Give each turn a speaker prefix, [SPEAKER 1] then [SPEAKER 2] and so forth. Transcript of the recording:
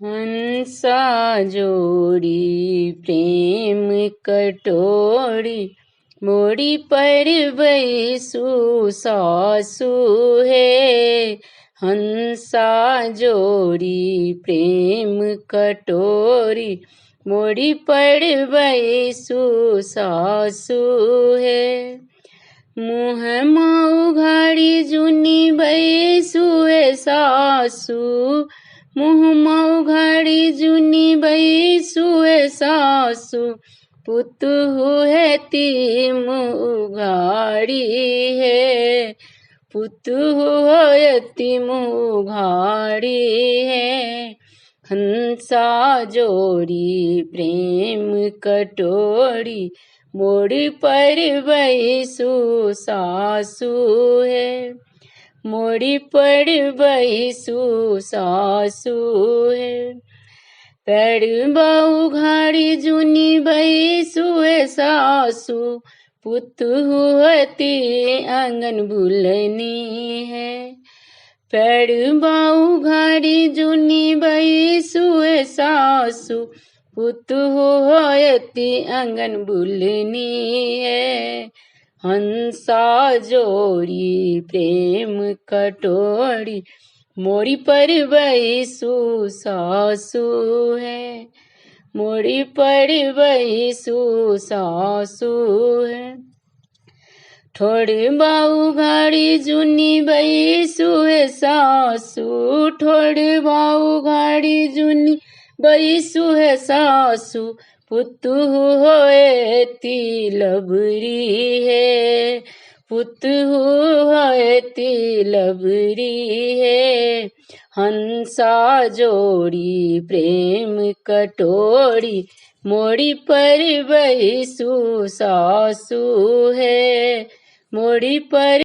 [SPEAKER 1] हंसा जोड़ी प्रेम कटोरी, मोड़ी पर बैसु सासु है। हंसा जोड़ी प्रेम कटोरी, मोड़ी पर बैसु सासु है। मुँह उघाड़ी जुनी बैसु है सासु, मुँह उघाड़ी जुनी बैसु है सासु। पुतहु है तीम उघाड़ी है, पुतहु है तीम उघाड़ी है। हंसा जोड़ी प्रेम कटोरी, मोड़ी पर बैसु सासु है। मोड़ी पर बैसु सासु है। पैर उघाड़ी जुनी बैसु है सासु, पुतहु हती आंगन बुलनी है। पैर उघाड़ी जुनी बैसु है सासु, पुतहु हती आंगन बुलनी है। हंसा जोड़ी प्रेम कटोरी, मोड़ी पर बैसु सासु है। मोड़ी पर बैसु सासु है। ठोड़ उघाड़ी जुनी बैसु है सासु, ठोड़ उघाड़ी जुनी बैसु है सासु। पुतहु होए तिलबरी है, पुतहु होए तिलबरी है। हंसा जोड़ी प्रेम कटोरी, मोड़ी पर बैसु सासु है। मोड़ी पर